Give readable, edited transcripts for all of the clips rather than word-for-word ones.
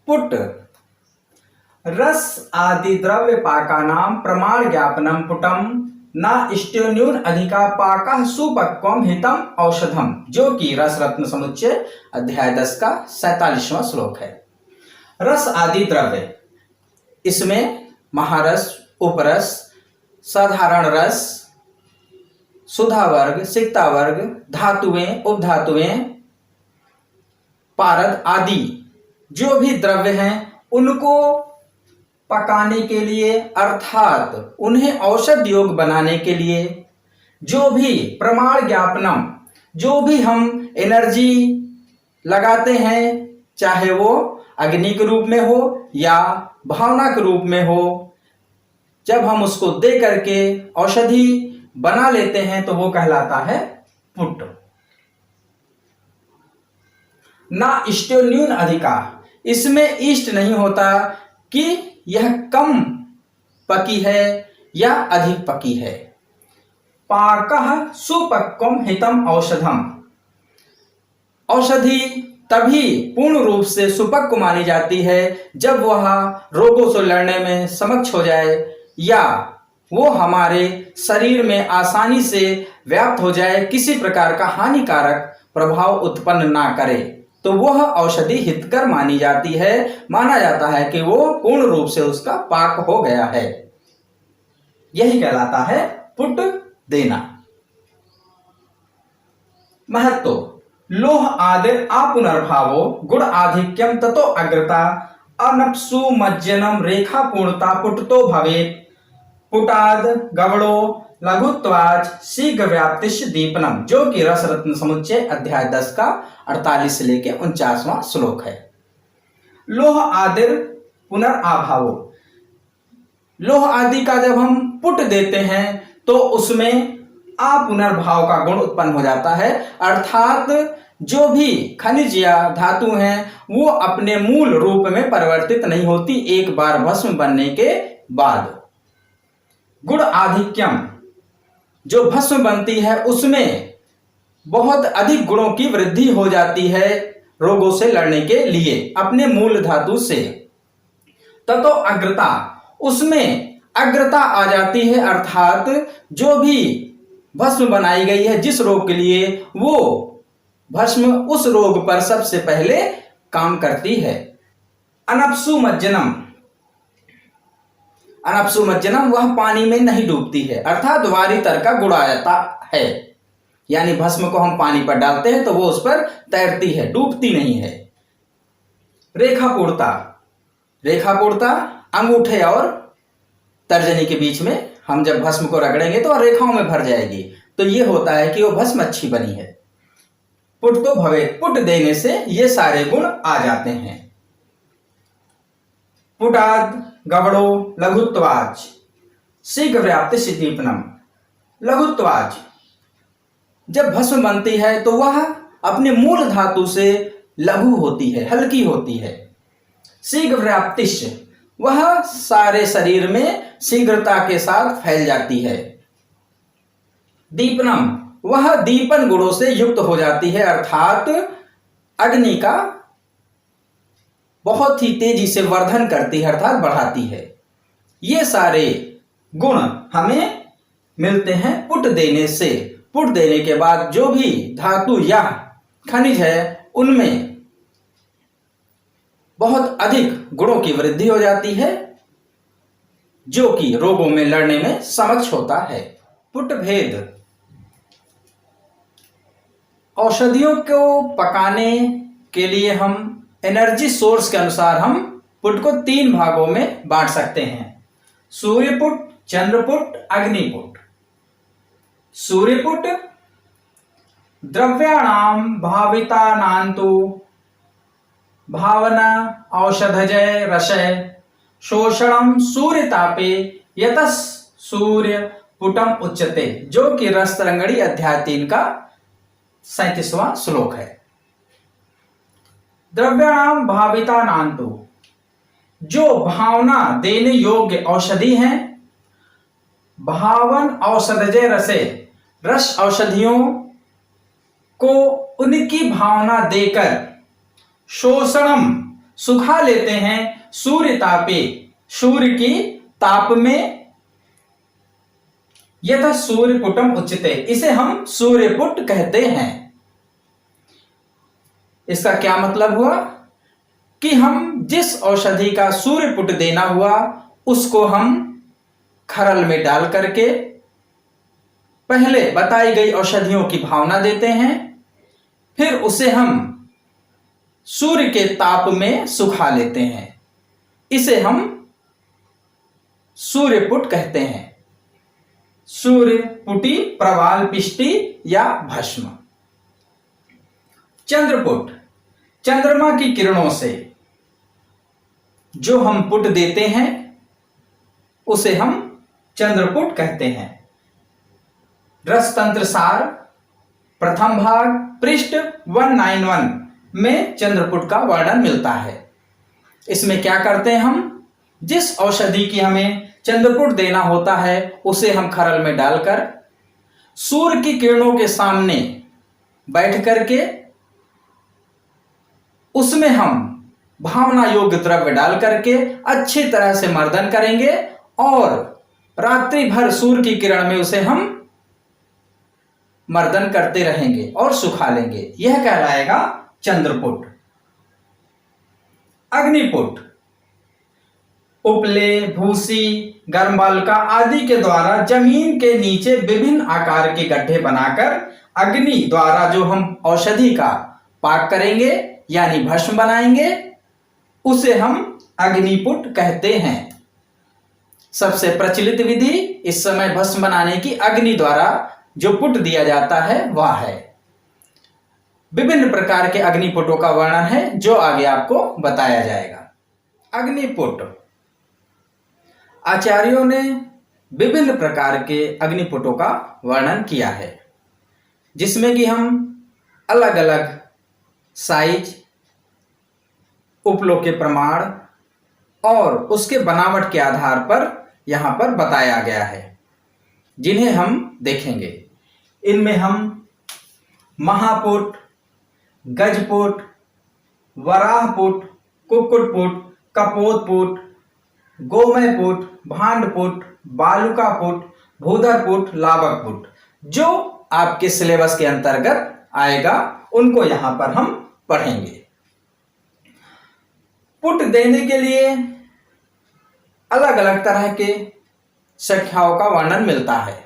Put रस आदि द्रव्य पाकानां प्रमाण ज्ञापनम पुटम ना इष्ट्योन्यून अधिका पाका सुपक्वम हितम औषधम, जो कि रस रत्न समुच्चय अध्याय 10 का 47वां श्लोक है। रस आदि द्रव्य, इसमें महारस, उपरस, साधारण रस, सुधा वर्ग, सिक्ता वर्ग, धातुएं, उपधातुएं, पारद आदि जो भी द्रव्य हैं उनको पकाने के लिए अर्थात उन्हें औषध योग बनाने के लिए जो भी प्रमाण ज्ञापनम, जो भी हम एनर्जी लगाते हैं, चाहे वो अग्नि के रूप में हो या भावना के रूप में हो, जब हम उसको दे करके औषधि बना लेते हैं तो वो कहलाता है पुट। ना इष्ट्योन्यून अधिका, इसमें इष्ट नहीं होता कि यह कम पकी है या अधिक पकी है। पाकः सुपक्वम हितम औषधम, औषधि तभी पूर्ण रूप से सुपक्व मानी जाती है जब वह रोगों से लड़ने में समक्ष हो जाए या वो हमारे शरीर में आसानी से व्याप्त हो जाए, किसी प्रकार का हानिकारक प्रभाव उत्पन्न ना करे, तो वह औषधि हितकर मानी जाती है। माना जाता है कि वो पूर्ण रूप से उसका पाक हो गया है। यही कहलाता है पुट देना। महत्व लोह आदिर आपुनर्भावो गुण आधिक्यम ततो अग्रता अनप्सु मज्जनम रेखा पूर्णता पुटतो भवेत् पुटाद गवड़ो लघुत्वाच शीघ्र व्याप्तिश दीपनम, जो कि रस रत्न समुच्चय अध्याय 10 का 48 से लेके 49वां श्लोक है। लोह आदिर पुनर्भावो, लोह आदि का जब हम पुट देते हैं तो उसमें पुनर्भाव का गुण उत्पन्न हो जाता है, अर्थात जो भी खनिज या धातु हैं वो अपने मूल रूप में परिवर्तित नहीं होती एक बार भस्म बनने के बाद। गुण आधिक्यम, जो भस्म बनती है उसमें बहुत अधिक गुणों की वृद्धि हो जाती है रोगों से लड़ने के लिए अपने मूल धातु से। ततो अग्रता, उसमें अग्रता आ जाती है, अर्थात जो भी भस्म बनाई गई है जिस रोग के लिए, वो भस्म उस रोग पर सबसे पहले काम करती है। अनप्सु मज्जनम, अनप्सु मज्जनम वह पानी में नहीं डूबती है, अर्थात वारितर का गुण आ जाता है, यानी भस्म को हम पानी पर डालते हैं तो वो उस पर तैरती है, डूबती नहीं है। रेखापूर्णता, रेखापूर्णता अंगूठे और तर्जनी के बीच में हम जब भस्म को रगड़ेंगे तो रेखाओं में भर जाएगी, तो ये होता है कि वो भस्म अच्छी बनी है। पुट तो भवे, पुट देने से ये सारे गुण आ जाते हैं। पुटाद गवड़ो लघुत्वाच शीघ्र व्याप्ति दीपनम, लघुत्वाच जब भस्म बनती है तो वह अपने मूल धातु से लघु होती है, हल्की होती है। शीघ्र व्याप्तिश, वह सारे शरीर में शीघ्रता के साथ फैल जाती है। दीपनम, वह दीपन गुणों से युक्त हो जाती है, अर्थात अग्नि का बहुत ही तेजी से वर्धन करती है, अर्थात बढ़ाती है। ये सारे गुण हमें मिलते हैं पुट देने से। पुट देने के बाद जो भी धातु या खनिज है उनमें बहुत अधिक गुणों की वृद्धि हो जाती है, जो कि रोगों में लड़ने में समक्ष होता है। पुट भेद, औषधियों को पकाने के लिए हम एनर्जी सोर्स के अनुसार हम पुट को 3 भागों में बांट सकते हैं, सूर्यपुट, चंद्रपुट, अग्निपुट। सूर्यपुट द्रव्याणाम भावितानान्तु भावना औषधजय रसय शोषणम सूर्यतापे यतः सूर्य पुटम उच्यते, जो कि रस तरंगणी अध्याय 3 का 37वां श्लोक है। द्रव्याणाम भावितानान्तु, जो भावना देने योग्य औषधि हैं, भावन औषधजय रसे, रस औषधियों को उनकी भावना देकर, शोषणम सुखा लेते हैं सूर्य तापे, सूर्य की ताप में, यथा सूर्य पुटम उच्यते, इसे हम सूर्यपुट कहते हैं। इसका क्या मतलब हुआ कि हम जिस औषधि का सूर्यपुट देना हुआ उसको हम खरल में डाल करके पहले बताई गई औषधियों की भावना देते हैं, फिर उसे हम सूर्य के ताप में सुखा लेते हैं। इसे हम सूर्यपुट कहते हैं। सूर्यपुटी, प्रवाल पिष्टि या भस्म। चंद्रपुट, चंद्रमा की किरणों से जो हम पुट देते हैं उसे हम चंद्रपुट कहते हैं। रसतंत्र सार प्रथम भाग पृष्ठ 191 में चंद्रपुट का वर्णन मिलता है। इसमें क्या करते हैं, हम जिस औषधि की हमें चंद्रपुट देना होता है उसे हम खरल में डालकर सूर्य की किरणों के सामने बैठ करके उसमें हम भावना योग्य द्रव्य डाल करके अच्छी तरह से मर्दन करेंगे और रात्रि भर सूर्य की किरण में उसे हम मर्दन करते रहेंगे और सुखा लेंगे। यह कहलाएगा चंद्रपुट। अग्निपुट, उपले, भूसी, गर्मबालका आदि के द्वारा जमीन के नीचे विभिन्न आकार के गड्ढे बनाकर अग्नि द्वारा जो हम औषधि का पाक करेंगे यानी भस्म बनाएंगे उसे हम अग्निपुट कहते हैं। सबसे प्रचलित विधि इस समय भस्म बनाने की अग्नि द्वारा जो पुट दिया जाता है वह है। विभिन्न प्रकार के अग्निपुटों का वर्णन है जो आगे आपको बताया जाएगा। अग्निपुट, आचार्यों ने विभिन्न प्रकार के अग्निपुटों का वर्णन किया है जिसमें कि हम अलग अलग साइज, उपलों के प्रमाण और उसके बनावट के आधार पर यहां पर बताया गया है जिन्हें हम देखेंगे। इनमें हम महापुट, गजपुट, वराहपुट, कुक्कुटपुट, कपोतपुट, गोमयपुट, भांडपुट, बालुकापुट, भूधरपुट, लावकपुट जो आपके सिलेबस के अंतर्गत आएगा उनको यहां पर हम पढ़ेंगे। पुट देने के लिए अलग अलग तरह के संख्याओं का वर्णन मिलता है।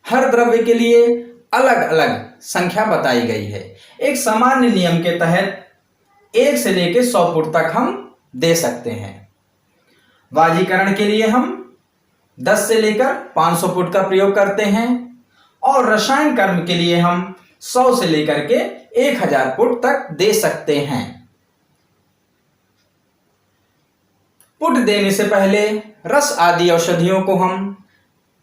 हर द्रव्य के लिए अलग अलग संख्या बताई गई है। एक सामान्य नियम के तहत 1 से लेकर 100 पुट तक हम दे सकते हैं। वाजीकरण के लिए हम 10 से लेकर 500 पुट का प्रयोग करते हैं और रसायन कर्म के लिए हम 100 से लेकर के 1000 पुट तक दे सकते हैं। पुट देने से पहले रस आदि औषधियों को हम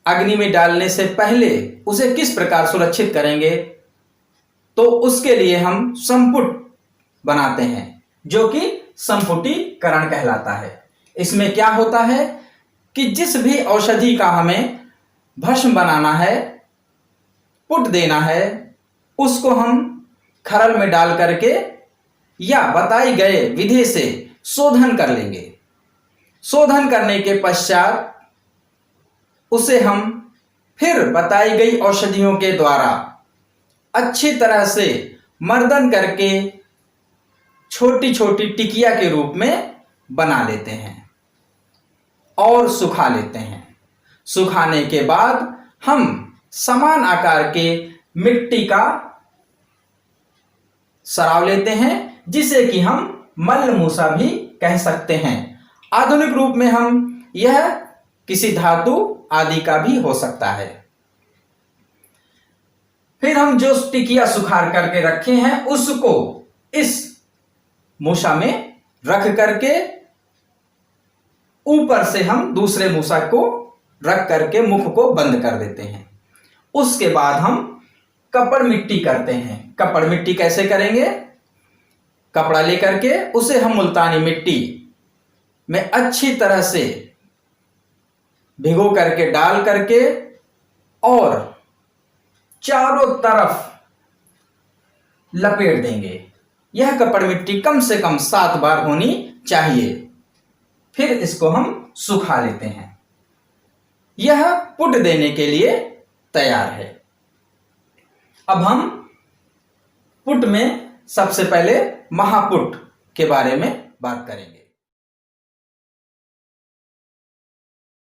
अग्नि में डालने से पहले उसे किस प्रकार सुरक्षित करेंगे तो उसके लिए हम संपुट बनाते हैं जो कि संपुटीकरण कहलाता है। इसमें क्या होता है कि जिस भी औषधि का हमें भस्म बनाना है, पुट देना है, उसको हम खरल में डाल करके या बताई गए विधि से शोधन कर लेंगे। शोधन करने के पश्चात उसे हम फिर बताई गई औषधियों के द्वारा अच्छी तरह से मर्दन करके छोटी छोटी टिकिया के रूप में बना लेते हैं और सुखा लेते हैं। सुखाने के बाद हम समान आकार के मिट्टी का सराव लेते हैं जिसे कि हम मलमूसा भी कह सकते हैं। आधुनिक रूप में हम यह किसी धातु आदि का भी हो सकता है। फिर हम जो टिकिया सुखार करके रखे हैं उसको इस मूसा में रख करके ऊपर से हम दूसरे मूसा को रख करके मुख को बंद कर देते हैं। उसके बाद हम कपड़ मिट्टी करते हैं। कपड़ मिट्टी कैसे करेंगे? कपड़ा लेकर के उसे हम मुल्तानी मिट्टी में अच्छी तरह से भिगो करके डाल करके और चारों तरफ लपेट देंगे यह कपड़ मिट्टी कम से कम 7 बार होनी चाहिए। फिर इसको हम सुखा लेते हैं। यह पुट देने के लिए तैयार है। अब हम पुट में सबसे पहले महापुट के बारे में बात करेंगे।